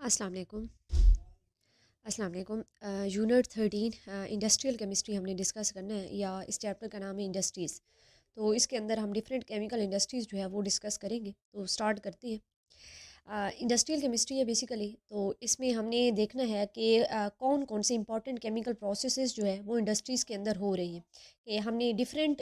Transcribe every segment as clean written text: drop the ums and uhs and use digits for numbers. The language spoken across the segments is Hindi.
अस्सलाम वालेकुम। यूनिट 13 इंडस्ट्रियल केमिस्ट्री हमने डिस्कस करना है, या इस चैप्टर का नाम है इंडस्ट्रीज़। तो इसके अंदर हम डिफरेंट केमिकल इंडस्ट्रीज़ जो है वो डिस्कस करेंगे। तो स्टार्ट करते हैं। इंडस्ट्रियल केमिस्ट्री है बेसिकली। तो इसमें हमने देखना है कि कौन कौन से इंपॉर्टेंट केमिकल प्रोसेसेस जो है वो इंडस्ट्रीज़ के अंदर हो रही हैं, कि हमने डिफरेंट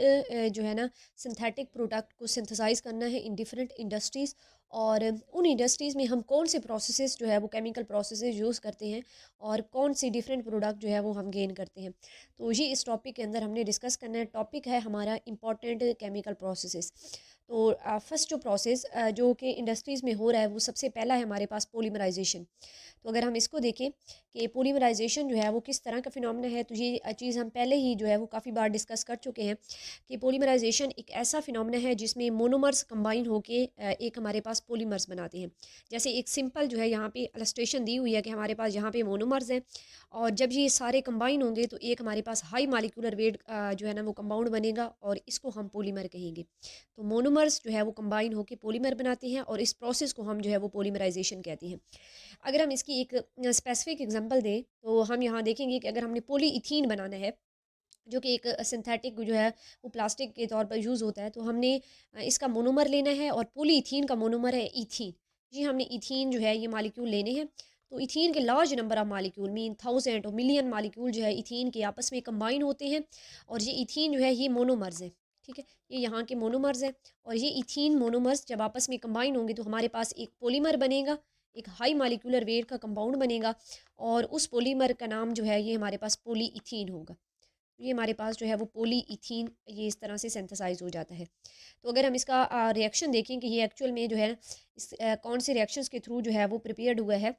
जो है ना सिंथेटिक प्रोडक्ट को सिंथेसाइज करना है इन डिफरेंट इंडस्ट्रीज़। और उन इंडस्ट्रीज़ में हम कौन से प्रोसेसेस जो है वो केमिकल प्रोसेसेस यूज़ करते हैं, और कौन सी डिफरेंट प्रोडक्ट जो है वो हम गेन करते हैं। तो ये इस टॉपिक के अंदर हमने डिस्कस करना है। टॉपिक है हमारा इंपॉर्टेंट केमिकल प्रोसेसेस। तो फर्स्ट जो प्रोसेस जो कि इंडस्ट्रीज़ में हो रहा है, वो सबसे पहला है हमारे पास पोलीमराइजेशन। तो अगर हम इसको देखें कि पोलीमराइजेशन जो है वो किस तरह का फिनोमेना है, तो ये चीज़ हम पहले ही जो है वो काफ़ी बार डिस्कस कर चुके हैं कि पोलीमराइजेशन एक ऐसा फिनोमेना है जिसमें मोनोमर्स कंबाइन होके एक हमारे पास पोलीमर्स बनाते हैं। जैसे एक सिंपल जो है यहाँ पे इलस्ट्रेशन दी हुई है कि हमारे पास यहाँ पे मोनोमर्स हैं, और जब ये सारे कंबाइन होंगे तो एक हमारे पास हाई मालिक्यूलर वेट जो है ना वो कंपाउंड बनेगा, और इसको हम पोलीमर कहेंगे। तो मोनोमर्स जो है वो कंबाइन होकर पॉलीमर बनाते हैं, और इस प्रोसेस को हम जो है वो पॉलीमराइजेशन कहते हैं। अगर हम इसकी एक स्पेसिफिक एग्जांपल दें, तो हम यहाँ देखेंगे कि अगर हमने पॉलीइथीन बनाना है, जो कि एक सिंथेटिक जो है वो प्लास्टिक के तौर पर यूज़ होता है, तो हमने इसका मोनोमर लेना है, और पॉलीइथीन का मोनोमर है ईथीन। जी, हमने ईथीन जो है ये मालिक्यूल लेने हैं। तो ईथीन के large number of molecule mean thousand और मिलियन मालिक्यूल जो है ईथीन के आपस में कंबाइन होते हैं, और ये ईथीन जो है ये मोनोमर्स है। ठीक है, ये यहाँ के मोनोमर्स हैं, और ये ईथीन मोनोमर्स जब आपस में कंबाइन होंगे तो हमारे पास एक पॉलीमर बनेगा, एक हाई मालिक्यूलर वेट का कंपाउंड बनेगा, और उस पॉलीमर का नाम जो है ये हमारे पास पॉलीइथीन होगा। ये हमारे पास जो है वो पॉलीइथीन ये इस तरह से सिंथेसाइज हो जाता है। तो अगर हम इसका रिएक्शन देखें कि ये एक्चुअल में जो है इस कौन से रिएक्शंस के थ्रू जो है वो प्रिपेयर्ड हुआ है,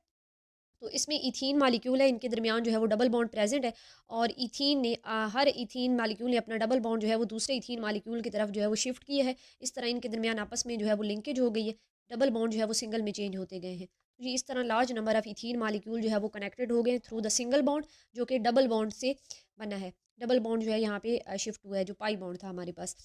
तो इसमें इथीन मालिक्यूल है, इनके दरमियान जो है वो डबल बॉन्ड प्रेजेंट है, और इथीन ने हर इथीन मालिक्यूल ने अपना डबल बॉन्ड जो है वो दूसरे इथीन मालिक्यूल की तरफ जो है वो शिफ्ट किया है। इस तरह इनके दरमियान आपस में जो है वो लिंकेज हो गई है, डबल बॉन्ड जो है वो सिंगल में चेंज होते गए हैं। तो ये इस तरह large number of ethene molecule जो है वो कनेक्टेड हो गए थ्रू द सिंगल बॉन्ड, जो कि डबल बॉन्ड से बना है। डबल बॉन्ड जो है यहाँ पे शिफ्ट हुआ है, जो पाई बॉन्ड था हमारे पास।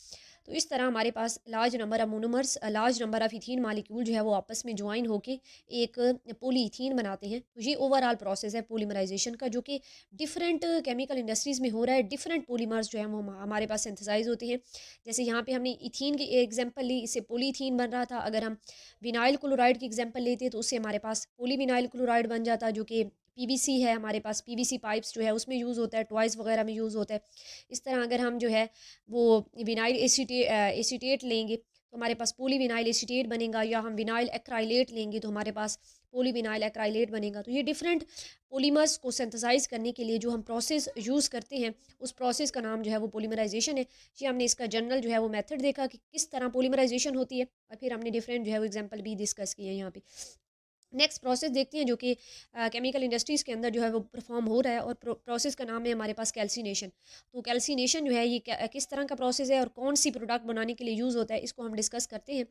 तो इस तरह हमारे पास large number of monomers, large number of ethene molecule जो है वो आपस में ज्वाइन होके एक पॉलीइथीन बनाते हैं। तो ये ओवरऑल प्रोसेस है पॉलीमराइजेशन का, जो कि डिफरेंट केमिकल इंडस्ट्रीज़ में हो रहा है। डिफरेंट पॉलीमर्स जो है वो हमारे पास सिंथेसाइज होते हैं। जैसे यहाँ पे हमने इथीन की एग्जांपल ली, इससे पॉलीइथीन बन रहा था। अगर हम विनाइल क्लोराइड की एग्जांपल लेते तो उससे हमारे पास पॉलीविनाइल क्लोराइड बन जाता, जो कि पीवीसी है हमारे पास। पीवीसी पाइप्स जो है उसमें यूज़ होता है, टॉयज़ वगैरह में यूज़ होता है। इस तरह अगर हम जो है वो विनाइल एसीटेट लेंगे तो हमारे पास पॉलीविनाइल एसीटेट बनेगा, या हम विनाइल एक्राइलेट लेंगे तो हमारे पास पॉलीविनाइल एक्राइलेट बनेगा। तो ये डिफरेंट पॉलीमर्स को सिंथेसाइज करने के लिए जो हम प्रोसेस यूज़ करते हैं, उस प्रोसेस का नाम जो है वो पॉलीमराइजेशन है। ये हमने इसका जनरल जो है वो मेथड देखा कि किस तरह पॉलीमराइजेशन होती है, और फिर हमने डिफरेंट जो है वो एग्जांपल भी डिस्कस किए हैं यहाँ पे। नेक्स्ट प्रोसेस देखते हैं, जो कि केमिकल इंडस्ट्रीज़ के अंदर जो है वो परफॉर्म हो रहा है, और प्रोसेस का नाम है हमारे पास कैल्सिनेशन। तो कैल्सिनेशन जो है ये किस तरह का प्रोसेस है, और कौन सी प्रोडक्ट बनाने के लिए यूज़ होता है, इसको हम डिस्कस करते हैं।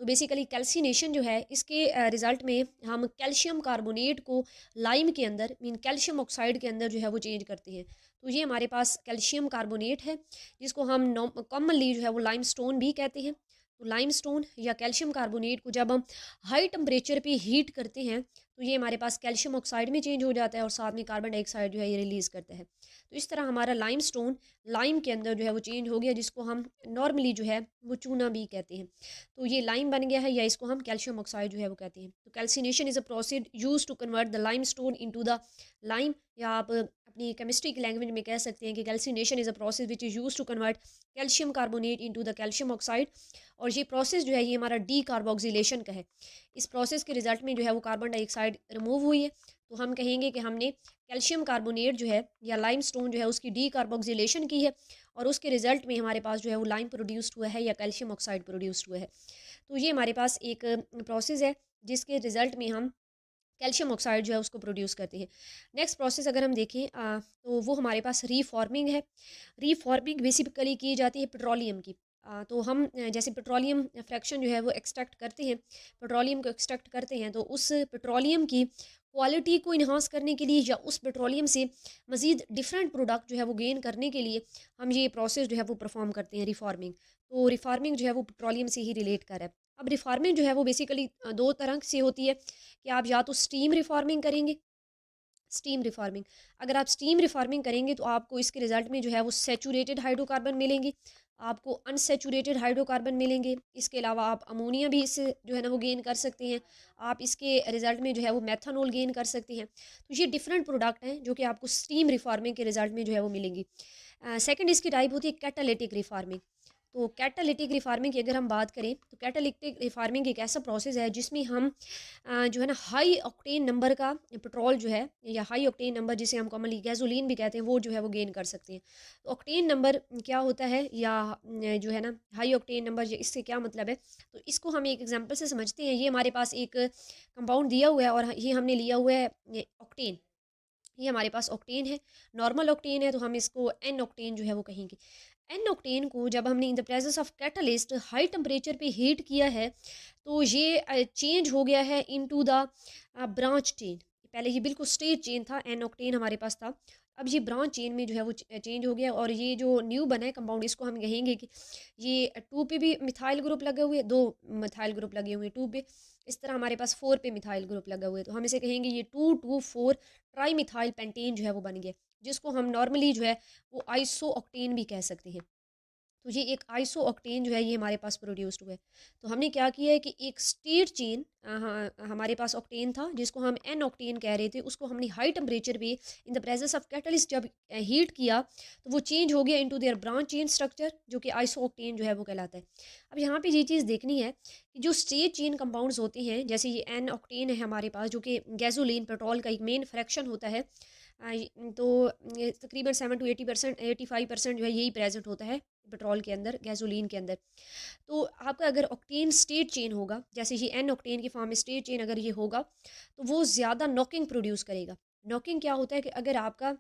तो बेसिकली कैल्सिनेशन जो है इसके रिज़ल्ट में हम कैल्शियम कार्बोनेट को लाइम के अंदर मीन कैल्शियम ऑक्साइड के अंदर जो है वो चेंज करते हैं। तो ये हमारे पास कैल्शियम कार्बोनेट है, जिसको हम कॉमनली जो है वो लाइम स्टोन भी कहते हैं। तो लाइमस्टोन या कैल्शियम कार्बोनेट को जब हम हाई टेम्परेचर पे हीट करते हैं, तो ये हमारे पास कैल्शियम ऑक्साइड में चेंज हो जाता है, और साथ में कार्बन डाइऑक्साइड जो है ये रिलीज़ करता है। तो इस तरह हमारा लाइमस्टोन लाइम के अंदर जो है वो चेंज हो गया, जिसको हम नॉर्मली जो है वो चूना भी कहते हैं। तो ये लाइम बन गया है, या इसको हम कैल्शियम ऑक्साइड जो है वो कहते हैं। तो calcination is a process use to convert the limestone into the lime, या आप अपनी केमिस्ट्री की लैंग्वेज में कह सकते हैं कि calcination is a process which is use to convert calcium carbonate into the calcium oxide. और ये प्रोसेस जो है ये हमारा डी कार्बोक्सिलेशन का है। इस प्रोसेस के रिजल्ट में जो है वो कार्बन डाइऑक्साइड रिमूव हुई है, तो हम कहेंगे कि हमने कैल्शियम कार्बोनेट जो है या लाइमस्टोन जो है उसकी डी कार्बोक्सिलेशन की है, और उसके रिजल्ट में हमारे पास जो है वो लाइम प्रोड्यूस्ड हुआ है, या कैल्शियम ऑक्साइड प्रोड्यूस्ड हुआ है। तो ये हमारे पास एक प्रोसेस है जिसके रिजल्ट में हम कैल्शियम ऑक्साइड जो है उसको प्रोड्यूस करते हैं। नेक्स्ट प्रोसेस अगर हम देखें तो वो हमारे पास रीफॉर्मिंग है। रीफॉर्मिंग बेसिकली की जाती है पेट्रोलियम की। तो हम जैसे पेट्रोलियम फ्रैक्शन जो है वो एक्सट्रैक्ट करते हैं, पेट्रोलियम को एक्सट्रैक्ट करते हैं, तो उस पेट्रोलियम की क्वालिटी को इन्हांस करने के लिए, या उस पेट्रोलियम से मज़ीद डिफरेंट प्रोडक्ट जो है वो गेन करने के लिए हम ये प्रोसेस जो है वो परफॉर्म करते हैं, रिफॉर्मिंग। तो रिफॉर्मिंग जो है वो पेट्रोलियम से ही रिलेट कर है। अब रिफार्मिंग जो है वो बेसिकली दो तरह से होती है कि आप या तो स्टीम रिफार्मिंग करेंगे, स्टीम रिफार्मिंग, अगर आप स्टीम रिफार्मिंग करेंगे तो आपको इसके रिजल्ट में जो है वो सैचुरेटेड हाइड्रोकार्बन मिलेंगे, आपको अनसैचुरेटेड हाइड्रोकार्बन मिलेंगे। इसके अलावा आप अमोनिया भी इससे जो है ना वो गेन कर सकते हैं। आप इसके रिजल्ट में जो है वो मेथनॉल गेन कर सकते हैं। तो ये डिफरेंट प्रोडक्ट हैं जो कि आपको स्टीम रिफार्मिंग के रिजल्ट में जो है वो मिलेंगी। सेकंड इसकी टाइप होती है कैटालिटिक रिफार्मिंग। तो कैटालिटिक रिफार्मिंग की अगर हम बात करें तो कैटालिटिक रिफार्मिंग एक ऐसा प्रोसेस है जिसमें हम जो है ना हाई ऑक्टेन नंबर का पेट्रोल जो है, या हाई ऑक्टेन नंबर जिसे हम कॉमनली गैसोलीन भी कहते हैं, वो जो है वो गेन कर सकते हैं। तो ऑक्टेन नंबर क्या होता है, या जो है ना हाई ऑक्टेन नंबर, इससे क्या मतलब है, तो इसको हम एक एग्जांपल से समझते हैं। ये हमारे पास एक कंपाउंड दिया हुआ है और ये हमने लिया हुआ है ऑक्टेन। ये हमारे पास ऑक्टेन है, नॉर्मल ऑक्टेन है, तो हम इसको एन ऑक्टेन जो है वो कहेंगे। एन ऑक्टेन को जब हमने in the presence of catalyst high temperature पे हीट किया है तो ये चेंज हो गया है इनटू द ब्रांच चेन। पहले ये बिल्कुल स्ट्रेट चेन था, एन ऑक्टेन हमारे पास था, अब ये ब्रांच चेन में जो है वो चेंज हो गया। और ये जो न्यू बना है कंपाउंड, इसको हम कहेंगे कि ये टू पे भी मिथाइल ग्रुप लगे हुए, दो मिथाइल ग्रुप लगे हुए टू पे, इस तरह हमारे पास फोर पे मिथाइल ग्रुप लगा हुआ है, तो हम इसे कहेंगे ये 2,2,4 ट्राई मिथाइल पेंटेन जो है वो बन गया, जिसको हम नॉर्मली जो है वो आइसो ऑक्टेन भी कह सकते हैं। तो ये एक आइसो ऑक्टेन जो है ये हमारे पास प्रोड्यूस्ड हुआ है। तो हमने क्या किया है कि एक स्टेट चेन हमारे पास ऑक्टेन था जिसको हम एन ऑक्टेन कह रहे थे, उसको हमने हाई टेम्परेचर पे in the presence of catalyst जब हीट किया तो वो चेंज हो गया into their branch chain structure, जो कि आइसो ऑक्टेन जो है वो कहलाता है। अब यहाँ पे ये चीज़ देखनी है कि जो स्टेट चेन कंपाउंड्स होते हैं, जैसे ये एन ऑक्टेन है हमारे पास, जो कि गैसोलीन पेट्रोल का एक मेन फ्रैक्शन होता है, तो ये तकरीबन 7 to 80%, 85% जो है यही प्रेजेंट होता है पेट्रोल के अंदर, गैसोलीन के अंदर। तो आपका अगर ऑक्टेन स्टेट चेन होगा, जैसे ये एन ऑक्टेन की फॉर्म में स्टेट चेन अगर ये होगा, तो वो ज़्यादा नॉकिंग प्रोड्यूस करेगा। नॉकिंग क्या होता है कि अगर आपका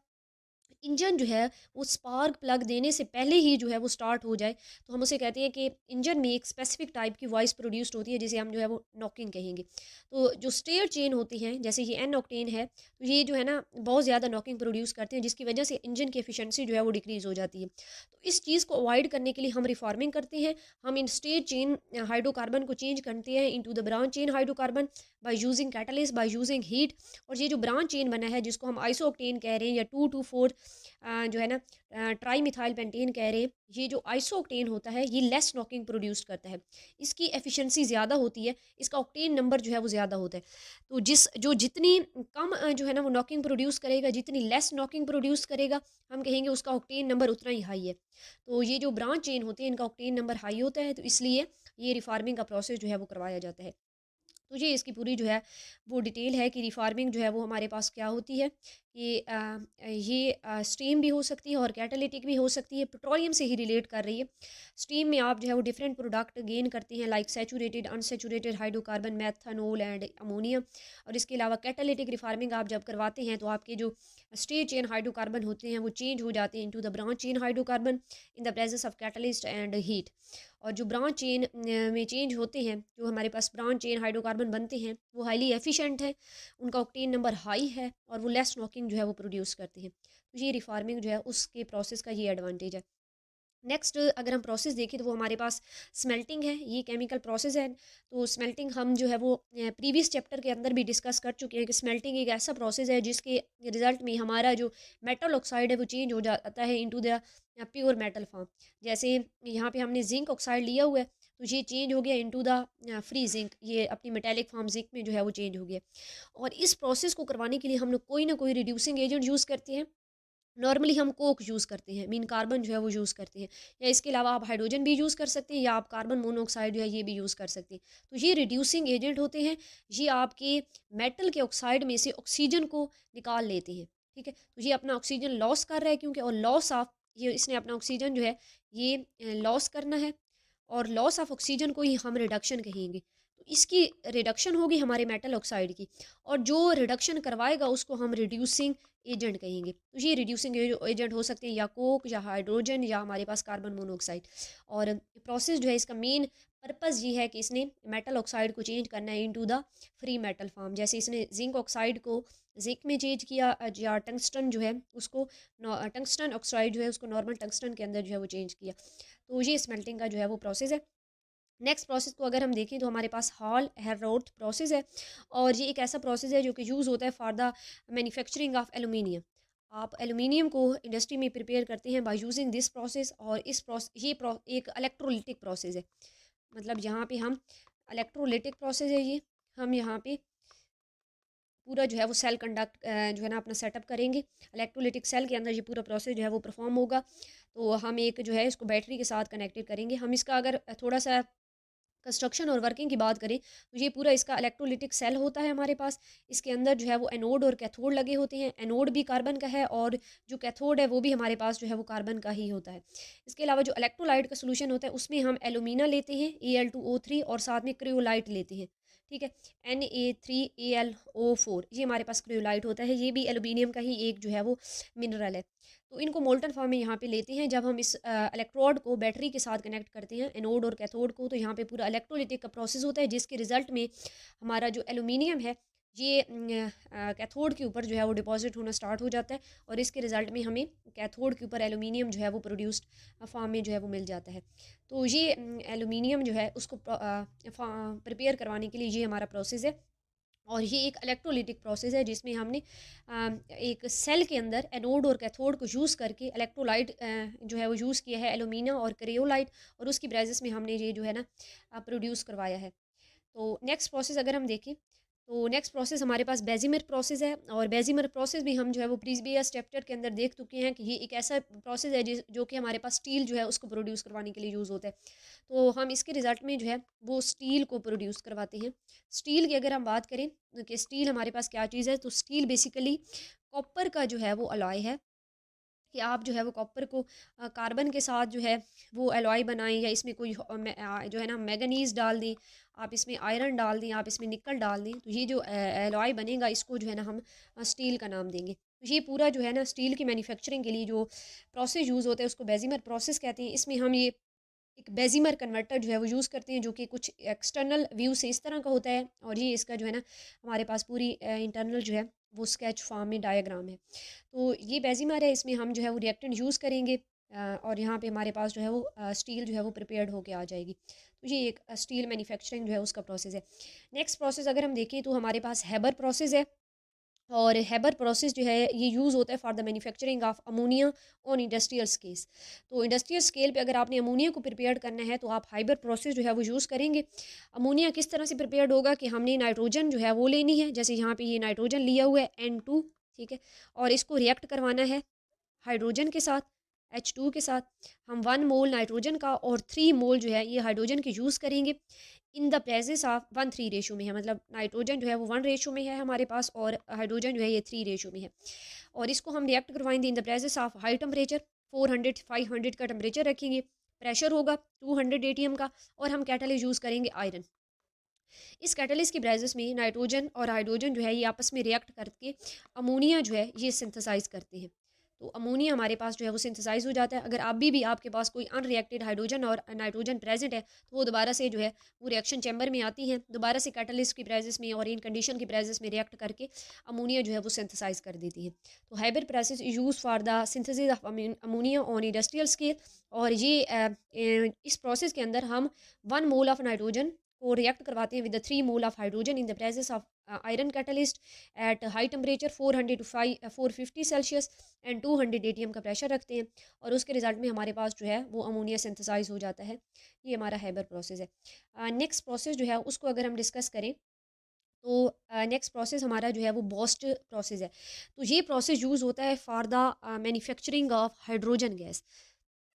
इंजन जो है वो स्पार्क प्लग देने से पहले ही जो है वो स्टार्ट हो जाए, तो हम उसे कहते हैं कि इंजन में एक स्पेसिफिक टाइप की वॉइस प्रोड्यूस्ड होती है जिसे हम जो है वो नॉकिंग कहेंगे। तो जो स्टेयर चेन होती हैं, जैसे ये एन ऑक्टेन है, तो ये जो है ना बहुत ज़्यादा नॉकिंग प्रोड्यूस करते हैं, जिसकी वजह से इंजन की एफिशिएंसी जो है वो डिक्रीज़ हो जाती है। तो इस चीज़ को अवॉइड करने के लिए हम रिफॉर्मिंग करते हैं। हम इन स्टेयर चेन हाइड्रोकार्बन को चेंज करते हैं into the branch chain hydrocarbon by using catalyst, by using heat. और ये जो ब्रांच चेन बना है जिसको हम आइसो ऑक्टेन कह रहे हैं, या 2,2,4 जो है ना ट्राई मिथाइल पेंटेन कह रहे हैं, ये जो आइसो ऑक्टेन होता है ये लेस नॉकिंग प्रोड्यूस करता है, इसकी एफिशिएंसी ज़्यादा होती है, इसका ऑक्टेन नंबर जो है वो ज़्यादा होता है। तो जितनी कम जो है ना वो नॉकिंग प्रोड्यूस करेगा, जितनी लेस नॉकिंग प्रोड्यूस करेगा, हम कहेंगे उसका ऑक्टेन नंबर उतना ही हाई है। तो ये जो ब्रांच चेन होते हैं इनका ऑक्टेन नंबर हाई होता है, तो इसलिए ये रिफार्मिंग का प्रोसेस जो है वो करवाया जाता है। तो ये इसकी पूरी जो है वो डिटेल है कि रिफार्मिंग जो है वो हमारे पास क्या होती है कि ये स्टीम भी हो सकती है और कैटालिटिक भी हो सकती है, पेट्रोलियम से ही रिलेट कर रही है। स्टीम में आप जो है वो डिफरेंट प्रोडक्ट गेन करते हैं, like saturated, unsaturated hydrocarbon, methanol and ammonia. और इसके अलावा कैटालिटिक रिफार्मिंग आप जब करवाते हैं तो आपके जो स्टेट चेन हाइड्रोकार्बन होते हैं वो चेंज हो जाते हैं into the branch chain hydrocarbon in the presence of catalyst and heat. और जो ब्रांच चेन में चेंज होते हैं, जो हमारे पास ब्रांच चेन हाइड्रोकार्बन बनते हैं, वो हाईली एफिशिएंट है, उनका ऑक्टेन नंबर हाई है और वो लेस नॉकिंग जो है वो प्रोड्यूस करते हैं। तो ये रिफार्मिंग जो है उसके प्रोसेस का ये एडवांटेज है। नेक्स्ट अगर हम प्रोसेस देखें तो वो हमारे पास स्मेल्टिंग है, ये केमिकल प्रोसेस है। तो स्मेल्टिंग हम जो है वो प्रीवियस चैप्टर के अंदर भी डिस्कस कर चुके हैं कि स्मेल्टिंग एक ऐसा प्रोसेस है जिसके रिजल्ट में हमारा जो मेटल ऑक्साइड है वो चेंज हो जाता है into the pure metal form. जैसे यहाँ पे हमने जिंक ऑक्साइड लिया हुआ है, तो ये चेंज हो गया इनटू द फ्री जिंक, ये अपनी मेटेलिक फॉर्म जिंक में जो है वो चेंज हो गया। और इस प्रोसेस को करवाने के लिए हम लोग कोई ना कोई रिड्यूसिंग एजेंट यूज़ करते हैं। नॉर्मली हम कोक यूज़ करते हैं, मीन कार्बन जो है वो यूज़ करते हैं, या इसके अलावा आप हाइड्रोजन भी यूज़ कर सकते हैं, या आप कार्बन मोनोऑक्साइड जो है ये भी यूज़ कर सकते हैं। तो ये रिड्यूसिंग एजेंट होते हैं, ये आपके मेटल के ऑक्साइड में से ऑक्सीजन को निकाल लेते हैं। ठीक है, तो ये अपना ऑक्सीजन लॉस कर रहा है, क्योंकि और लॉस ऑफ ये इसने अपना ऑक्सीजन जो है ये लॉस करना है, और लॉस ऑफ ऑक्सीजन को ही हम रिडक्शन कहेंगे। तो इसकी रिडक्शन होगी हमारे मेटल ऑक्साइड की, और जो रिडक्शन करवाएगा उसको हम रिड्यूसिंग एजेंट कहेंगे। तो ये रिड्यूसिंग एजेंट हो सकते हैं या कोक, या हाइड्रोजन, या हमारे पास कार्बन मोनोऑक्साइड। और प्रोसेस जो है इसका मेन पर्पस ये है कि इसने मेटल ऑक्साइड को चेंज करना है into the free metal form. जैसे इसने जिंक ऑक्साइड को जिंक में चेंज किया, या टंगस्टन जो है उसको टंगस्टन ऑक्साइड जो है उसको नॉर्मल टंगस्टन के अंदर जो है वो चेंज किया। तो ये स्मेल्टिंग का जो है वो प्रोसेस है। नेक्स्ट प्रोसेस को अगर हम देखें तो हमारे पास हॉल हेरोथ प्रोसेस है, और ये एक ऐसा प्रोसेस है जो कि यूज़ होता है for the manufacturing of aluminium. आप एलुमिनियम को इंडस्ट्री में प्रिपेयर करते हैं बाय यूजिंग दिस प्रोसेस, और इस प्रोसेस एक इलेक्ट्रोलिटिक प्रोसेस है। मतलब यहाँ पे हम इलेक्ट्रोलिटिक प्रोसेस है ये, हम यहाँ पे पूरा जो है वो सेल कंडक्ट जो है ना अपना सेटअप करेंगे। इलेक्ट्रोलिटिक सेल के अंदर ये पूरा प्रोसेस जो है वो परफॉर्म होगा। तो हम एक जो है इसको बैटरी के साथ कनेक्टेड करेंगे। हम इसका अगर थोड़ा सा कंस्ट्रक्शन और वर्किंग की बात करें तो ये पूरा इसका इलेक्ट्रोलिटिक सेल होता है हमारे पास। इसके अंदर जो है वो एनोड और कैथोड लगे होते हैं। एनोड भी कार्बन का है और जो कैथोड है वो भी हमारे पास जो है वो कार्बन का ही होता है। इसके अलावा जो इलेक्ट्रोलाइट का सोल्यूशन होता है उसमें हम एलुमिना लेते हैं Al2O3, और साथ में क्रियोलाइट लेते हैं। ठीक है, Na3AlO4, ये हमारे पास क्रियोलाइट होता है। ये भी एल्यूमिनियम का ही एक जो है वो मिनरल है। तो इनको मोल्टन फॉर्म में यहाँ पे लेते हैं। जब हम इस इलेक्ट्रोड को बैटरी के साथ कनेक्ट करते हैं, एनोड और कैथोड को, तो यहाँ पे पूरा इलेक्ट्रोलिटिक का प्रोसेस होता है, जिसके रिजल्ट में हमारा जो एल्यूमिनियम है ये कैथोड के ऊपर जो है वो डिपॉजिट होना स्टार्ट हो जाता है, और इसके रिजल्ट में हमें कैथोड के ऊपर एल्यूमिनियम जो है वो प्रोड्यूस्ड फॉर्म में जो है वो मिल जाता है। तो ये एल्यूमिनियम जो है उसको प्रिपेयर करवाने के लिए ये हमारा प्रोसेस है। और ये एक इलेक्ट्रोलिटिक प्रोसेस है जिसमें हमने एक सेल के अंदर एनोड और कैथोड को यूज़ करके इलेक्ट्रोलाइट जो है वो यूज़ किया है, एलुमिना और क्रियोलाइट, और उसकी ब्राइजेस में हमने ये जो है ना प्रोड्यूस करवाया है। तो नेक्स्ट प्रोसेस अगर हम देखें तो नेक्स्ट प्रोसेस हमारे पास बेजिमर प्रोसेस है, और बेजिमर प्रोसेस भी हम जो है वो प्रीवियस चैप्टर के अंदर देख चुके हैं कि ये एक ऐसा प्रोसेस है जो कि हमारे पास स्टील जो है उसको प्रोड्यूस करवाने के लिए यूज़ होता है। तो हम इसके रिज़ल्ट में जो है वो स्टील को प्रोड्यूस करवाते हैं। स्टील की अगर हम बात करें कि स्टील हमारे पास क्या चीज़ है, तो स्टील बेसिकली कॉपर का जो है वो अलॉय है, कि आप जो है वो कॉपर को कार्बन के साथ जो है वो एलॉय बनाएं, या इसमें कोई जो है ना मैगनीज डाल दें, आप इसमें आयरन डाल दें, आप इसमें निकल डाल दें, तो ये जो एलॉय बनेगा इसको जो है ना हम स्टील का नाम देंगे। तो ये पूरा जो है ना स्टील की मैन्युफैक्चरिंग के लिए जो प्रोसेस यूज़ होता है उसको बेजिमर प्रोसेस कहते हैं। इसमें हम ये एक बेजिमर कन्वर्टर जो है वो यूज़ करते हैं, जो कि कुछ एक्सटर्नल व्यू से इस तरह का होता है, और ये इसका जो है ना हमारे पास पूरी इंटरनल जो है वो स्केच फॉर्म में डायग्राम है। तो ये बेजिमर है, इसमें हम जो है वो रिएक्टेंट यूज़ करेंगे, और यहाँ पे हमारे पास जो है वो स्टील जो है वो प्रिपेयर्ड होके आ जाएगी। तो ये एक स्टील मैन्युफैक्चरिंग जो है उसका प्रोसेस है। नेक्स्ट प्रोसेस अगर हम देखें तो हमारे पास हैबर प्रोसेस है, और हैबर प्रोसेस जो है ये यूज़ होता है for the manufacturing of ammonia on industrial scales. तो इंडस्ट्रियल स्केल पे अगर आपने अमोनिया को प्रिपेयर करना है तो आप हाइबर प्रोसेस जो है वो यूज़ करेंगे। अमोनिया किस तरह से प्रिपेयर्ड होगा कि हमने नाइट्रोजन जो है वो लेनी है, जैसे यहाँ पे ये नाइट्रोजन लिया हुआ है N2, ठीक है, और इसको रिएक्ट करवाना है हाइड्रोजन के साथ, H2 के साथ। हम 1 मोल नाइट्रोजन का और 3 मोल जो है ये हाइड्रोजन के यूज़ करेंगे in the presence of 1:3 ratio में है। मतलब नाइट्रोजन जो है वो 1 रेशो में है हमारे पास, और हाइड्रोजन जो है ये 3 रेशो में है। और इसको हम रिएक्ट करवाएंगे in the presence of high temperature, 400 500 का टेम्परेचर रखेंगे, प्रेशर होगा 200 ATM का, और हम कैटलिस्ट यूज़ करेंगे आयरन। इस कैटलिस्ट की ब्राइजेस में नाइट्रोजन और हाइड्रोजन जो है ये आपस में रिएक्ट करके अमोनिया जो है ये सिंथेसाइज करते हैं। तो अमोनिया हमारे पास जो है वो सिंथेसाइज हो जाता है। अगर अभी भी आपके पास कोई अनरिएक्टेड हाइड्रोजन और नाइट्रोजन प्रेजेंट है तो वो दोबारा से जो है वो रिएक्शन चैम्बर में आती हैं, दोबारा से कैटलिस्ट की प्रेजेस में और इन कंडीशन की प्रेजेस में रिएक्ट करके अमोनिया जो है वो सिंथेसाइज कर देती है। तो Haber process use for the synthesis of ammonia on industrial scale. और ये इस प्रोसेस के अंदर हम 1 मोल ऑफ नाइट्रोजन को रिएक्ट करवाते हैं with 3 mole of hydrogen in the presence of iron catalyst at high temperature 400 to 450 Celsius and 200 ATM का प्रेशर रखते हैं, और उसके रिजल्ट में हमारे पास जो है वो अमोनिया सिंथेसाइज हो जाता है। ये हमारा हाइबर प्रोसेस है। नेक्स्ट प्रोसेस जो है उसको अगर हम डिस्कस करें तो नेक्स्ट प्रोसेस हमारा जो है वो बॉस्ट प्रोसेस है। तो ये प्रोसेस यूज़ होता है for the manufacturing of hydrogen gas.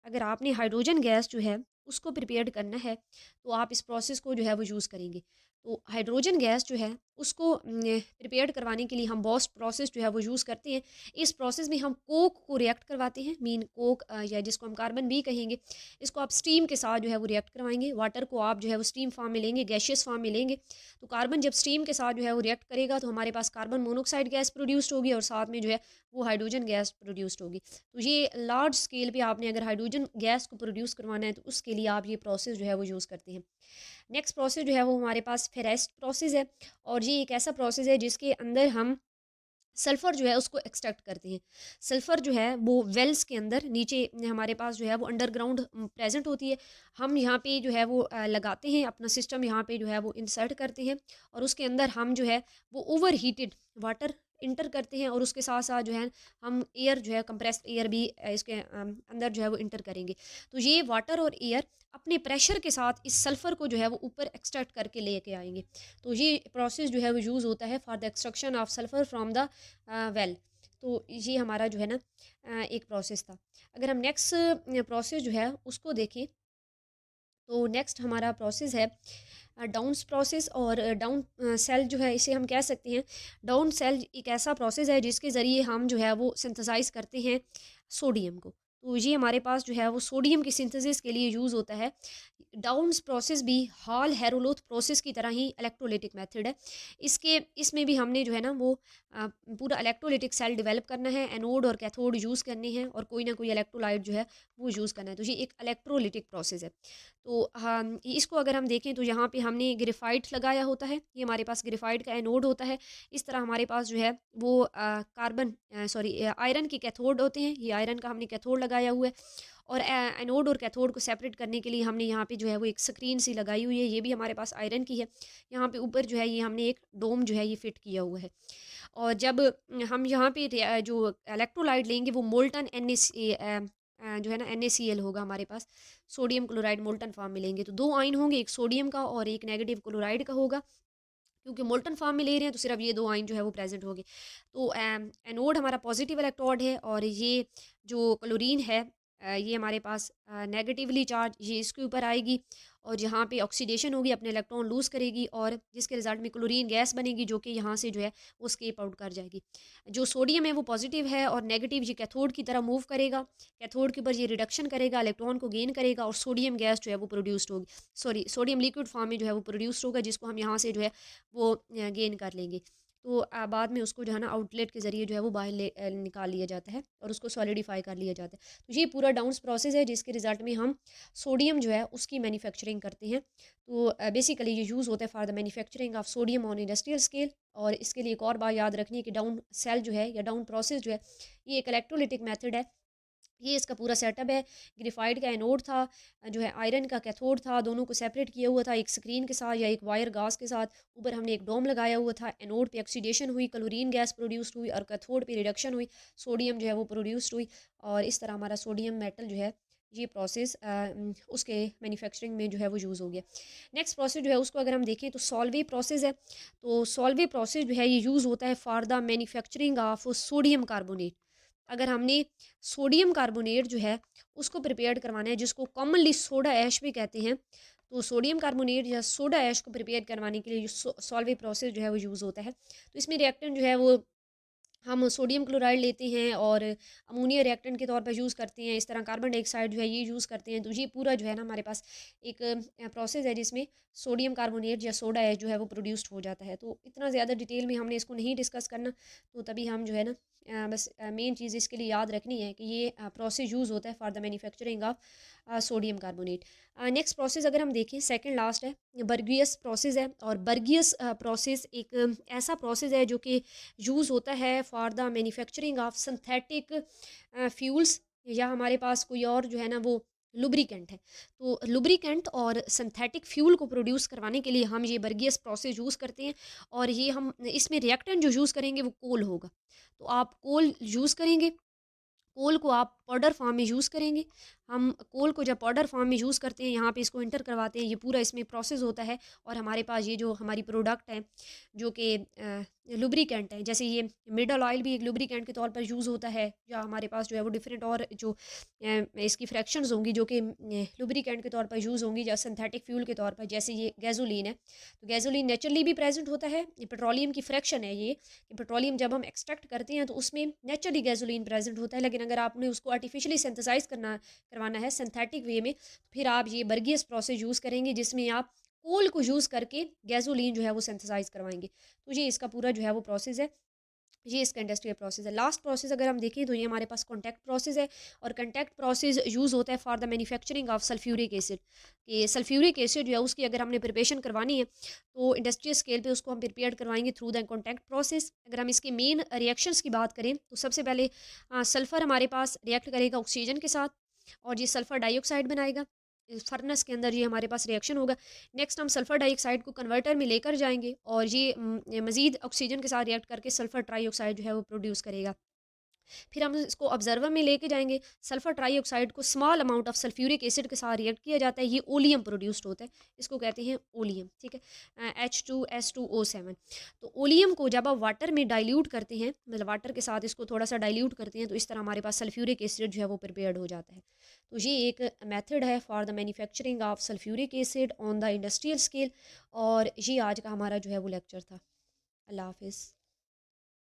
अगर आपने हाइड्रोजन गैस जो है उसको प्रिपेयर करना है तो आप इस प्रोसेस को जो है वो यूज़ करेंगे। तो हाइड्रोजन गैस जो है उसको प्रिपेयर करवाने के लिए हम बॉस्ट प्रोसेस जो है वो यूज़ करते हैं। इस प्रोसेस में हम कोक को रिएक्ट करवाते हैं, मीन कोक या जिसको हम कार्बन भी कहेंगे, इसको आप स्टीम के साथ जो है वो रिएक्ट करवाएंगे। वाटर को आप जो है वो स्टीम फॉर्म में लेंगे, गैशियस फॉर्म में लेंगे। तो कार्बन जब स्टीम के साथ जो है वो रिएक्ट करेगा तो हमारे पास कार्बन मोनोक्साइड गैस प्रोड्यूस्ड होगी, और साथ में जो है वो हाइड्रोजन गैस प्रोड्यूस्ड होगी। तो ये लार्ज स्केल पे आपने अगर हाइड्रोजन गैस को प्रोड्यूस करवाना है तो उसके लिए आप ये प्रोसेस जो है वो यूज़ करते हैं। नेक्स्ट प्रोसेस जो है वो हमारे पास फेरेस्ट प्रोसेस है, और ये एक ऐसा प्रोसेस है जिसके अंदर हम सल्फ़र जो है उसको एक्सट्रैक्ट करते हैं। सल्फ़र जो है वो वेल्स के अंदर नीचे हमारे पास जो है वो अंडरग्राउंड प्रेज़ेंट होती है। हम यहाँ पे जो है वो लगाते हैं, अपना सिस्टम यहाँ पे जो है वो इंसर्ट करते हैं और उसके अंदर हम जो है वो ओवर हीटेड वाटर इंटर करते हैं और उसके साथ-साथ जो है हम एयर जो है कंप्रेस्ड एयर भी इसके अंदर जो है वो इंटर करेंगे। तो ये वाटर और एयर अपने प्रेशर के साथ इस सल्फ़र को जो है वो ऊपर एक्सट्रैक्ट करके लेके आएँगे। तो ये प्रोसेस जो है वो यूज़ होता है for the extraction of sulphur from the well. तो ये हमारा जो है ना एक प्रोसेस था। अगर हम नेक्स्ट प्रोसेस जो है उसको देखें, तो नेक्स्ट हमारा प्रोसेस है डाउन प्रोसेस और डाउन सेल जो है इसे हम कह सकते हैं। डाउन सेल एक ऐसा प्रोसेस है जिसके ज़रिए हम जो है वो सिंथेसाइज़ करते हैं सोडियम को। तो ये हमारे पास जो है वो सोडियम की सिंथेसिस के लिए यूज़ होता है। डाउन प्रोसेस भी हॉल हेरोलोथ प्रोसेस की तरह ही इलेक्ट्रोलिटिक मेथड है। इसके इसमें भी हमने जो है ना वो पूरा इलेक्ट्रोलिटिक सेल डेवलप करना है, एनोड और कैथोड यूज़ करने हैं और कोई ना कोई इलेक्ट्रोलाइट जो है वो यूज़ करना है। तो ये एक इलेक्ट्रोलिटिक प्रोसेस है। तो इसको अगर हम देखें तो यहाँ पे हमने ग्रेफाइट लगाया होता है, ये हमारे पास ग्रेफाइट का एनोड होता है। इस तरह हमारे पास जो है वो आयरन के कैथोड होते हैं, ये आयरन का हमने कैथोड लगाया हुआ है और एनोड और कैथोड को सेपरेट करने के लिए हमने यहाँ पे जो है वो एक स्क्रीन सी लगाई हुई है, ये भी हमारे पास आयरन की है। यहाँ पे ऊपर जो है ये हमने एक डोम जो है ये फिट किया हुआ है और जब हम यहाँ पे जो इलेक्ट्रोलाइट लेंगे वो मोल्टन जो है ना NaCl होगा हमारे पास, सोडियम क्लोराइड मोल्टन फॉर्म में लेंगे तो 2 आयन होंगे, एक सोडियम का और एक नेगेटिव क्लोराइड का होगा। क्योंकि मोल्टन फॉर्म में ले रहे हैं तो सिर्फ ये 2 आयन जो है वो प्रेज़ेंट होंगे। तो एनोड हमारा पॉजिटिव इलेक्ट्रोड है और ये जो क्लोरीन है ये हमारे पास नेगेटिवली चार्ज ये इसके ऊपर आएगी और जहाँ पे ऑक्सीडेशन होगी अपने इलेक्ट्रॉन लूज़ करेगी और जिसके रिज़ल्ट में क्लोरीन गैस बनेगी जो कि यहाँ से जो है वो एस्केप आउट कर जाएगी। जो सोडियम है वो पॉजिटिव है और नेगेटिव ये कैथोड की तरह मूव करेगा। कैथोड के ऊपर ये रिडक्शन करेगा, इलेक्ट्रॉन को गेन करेगा और सोडियम गैस जो है वो प्रोड्यूस्ड होगी। सोडियम लिक्विड फॉर्म में जो है वो प्रोड्यूस्ड होगा जिसको हम यहाँ से जो है वो गेन कर लेंगे। तो बाद में उसको जो है ना आउटलेट के ज़रिए जो है वो बाहर निकाल लिया जाता है और उसको सॉलिडिफ़ाई कर लिया जाता है। तो ये पूरा डाउन्स प्रोसेस है जिसके रिज़ल्ट में हम सोडियम जो है उसकी मैन्युफैक्चरिंग करते हैं। तो बेसिकली ये यूज़ होता है for the manufacturing of sodium on industrial scale और इसके लिए एक और बात याद रखनी है कि डाउन सेल जो है या डाउन प्रोसेस जो है ये एक इलेक्ट्रोलिटिक मेथड है। ये इसका पूरा सेटअप है। ग्रेफाइट का एनोड था, जो है आयरन का कैथोड था, दोनों को सेपरेट किया हुआ था एक स्क्रीन के साथ या एक वायर गास के साथ। ऊपर हमने एक डोम लगाया हुआ था। एनोड पे ऑक्सीडेशन हुई, क्लोरीन गैस प्रोड्यूस्ड हुई और कैथोड पे रिडक्शन हुई, सोडियम जो है वो प्रोड्यूस्ड हुई और इस तरह हमारा सोडियम मेटल जो है ये प्रोसेस उसके मैन्युफैक्चरिंग में जो है वो यूज़ हो गया। नेक्स्ट प्रोसेस जो है उसको अगर हम देखें तो सॉल्वे प्रोसेस है। तो सॉल्वे प्रोसेस जो है ये यूज़ होता है for the manufacturing of sodium carbonate. अगर हमने सोडियम कार्बोनेट जो है उसको प्रिपेयर करवाना है जिसको कॉमनली सोडा ऐश भी कहते हैं, तो सोडियम कार्बोनेट या सोडा ऐश को प्रिपेयर करवाने के लिए सॉल्वे प्रोसेस जो है वो यूज़ होता है। तो इसमें रिएक्टेंट जो है वो हम सोडियम क्लोराइड लेते हैं और अमोनिया रिएक्टेंट के तौर पर यूज़ करते हैं। इस तरह कार्बन डाइऑक्साइड जो है ये यूज़ करते हैं। तो ये पूरा जो है ना हमारे पास एक प्रोसेस है जिसमें सोडियम कार्बोनेट या सोडा है जो है वो प्रोड्यूस्ड हो जाता है। तो इतना ज़्यादा डिटेल में हमने इसको नहीं डिस्कस करना, तो तभी हम जो है ना बस मेन चीज़ इसके लिए याद रखनी है कि ये प्रोसेस यूज़ होता है for the manufacturing of sodium carbonate. Next process अगर हम देखें सेकंड लास्ट है बर्गियस प्रोसेस है और बर्गियस प्रोसेस एक ऐसा प्रोसेस है जो कि यूज़ होता है for the manufacturing of synthetic fuels या हमारे पास कोई और जो है ना वो लुब्रिकेंट है। तो लुब्रिकेंट और सिंथेटिक फ्यूल को प्रोड्यूस करवाने के लिए हम ये बर्गियस प्रोसेस यूज़ करते हैं और ये हम इसमें रिएक्टेंट जो यूज़ करेंगे वो कोल होगा। तो आप कोल यूज़ करेंगे, कोल को आप पाउडर फॉर्म में यूज़ करेंगे। हम कोल को जब पाउडर फॉर्म में यूज़ करते हैं, यहाँ पे इसको इंटर करवाते हैं, ये पूरा इसमें प्रोसेस होता है और हमारे पास ये जो हमारी प्रोडक्ट है जो कि लुब्रिकेंट है, जैसे ये मिडल ऑयल भी एक लुब्रिकेंट के तौर पर यूज़ होता है या हमारे पास जो है वो डिफरेंट और जो इसकी फ्रैक्शंस होंगी जो कि लुब्रिकेंट के तौर पर यूज़ होंगी या सिंथेटिक फ्यूल के तौर पर, जैसे ये गैसोलीन है। तो गैसोलीन नेचुरली भी प्रेजेंट होता है, ये पेट्रोलियम की फ्रैक्शन है ये कि पेट्रोलियम जब हम एक्सट्रैक्ट करते हैं तो उसमें नेचुरली गैसोलीन प्रेजेंट होता है, लेकिन अगर आपने उसको आर्टिफिशियली सिंथेसाइज करवाना है सिंथेटिक वे में, फिर आप ये बर्गियस प्रोसेस यूज़ करेंगे जिसमें आप कोल को यूज़ करके गैसोलीन जो है वो सिंथेसाइज करवाएंगे। तो ये इसका पूरा जो है वो प्रोसेस है। ये इसका इंडस्ट्रियल प्रोसेस है। लास्ट प्रोसेस अगर हम देखें तो ये हमारे पास कॉन्टैक्ट प्रोसेस है, और कॉन्टैक्ट प्रोसेस यूज़ होता है for the manufacturing of sulphuric acid. कि सल्फ्यूरिक एसिड जो है उसकी अगर हमने प्रिपरेशन करवानी है तो इंडस्ट्रियल स्केल पे उसको हम प्रिपेयर करवाएंगे थ्रू द कॉन्टैक्ट प्रोसेस। अगर हम इसके मेन रिएक्शंस की बात करें तो सबसे पहले सल्फ़र हमारे पास रिएक्ट करेगा ऑक्सीजन के साथ, और ये सल्फ़र डाइऑक्साइड बनाएगा। फर्नेस के अंदर ये हमारे पास रिएक्शन होगा। नेक्स्ट हम सल्फ़र डाइऑक्साइड को कन्वर्टर में लेकर जाएंगे, और ये मज़ीद ऑक्सीजन के साथ रिएक्ट करके सल्फ़र ट्राईऑक्साइड जो है वो प्रोड्यूस करेगा। फिर हम इसको ऑब्जर्वर में लेके जाएंगे। सल्फर ट्राईऑक्साइड को small amount of sulphuric acid के साथ रिएक्ट किया जाता है, ये ओलियम प्रोड्यूस्ड होता है, इसको कहते हैं ओलियम। ठीक है, H2S2O7। तो ओलियम को जब आप वाटर में डाइल्यूट करते हैं, मतलब वाटर के साथ इसको थोड़ा सा डाइल्यूट करते हैं, तो इस तरह हमारे पास सल्फ्यूरिक एसिड जो है वो प्रिपेयर्ड हो जाता है। तो ये एक मेथड है for the manufacturing of sulphuric acid on the industrial scale. और ये आज का हमारा जो है वो लेक्चर था। अल्लाह हाफिज़।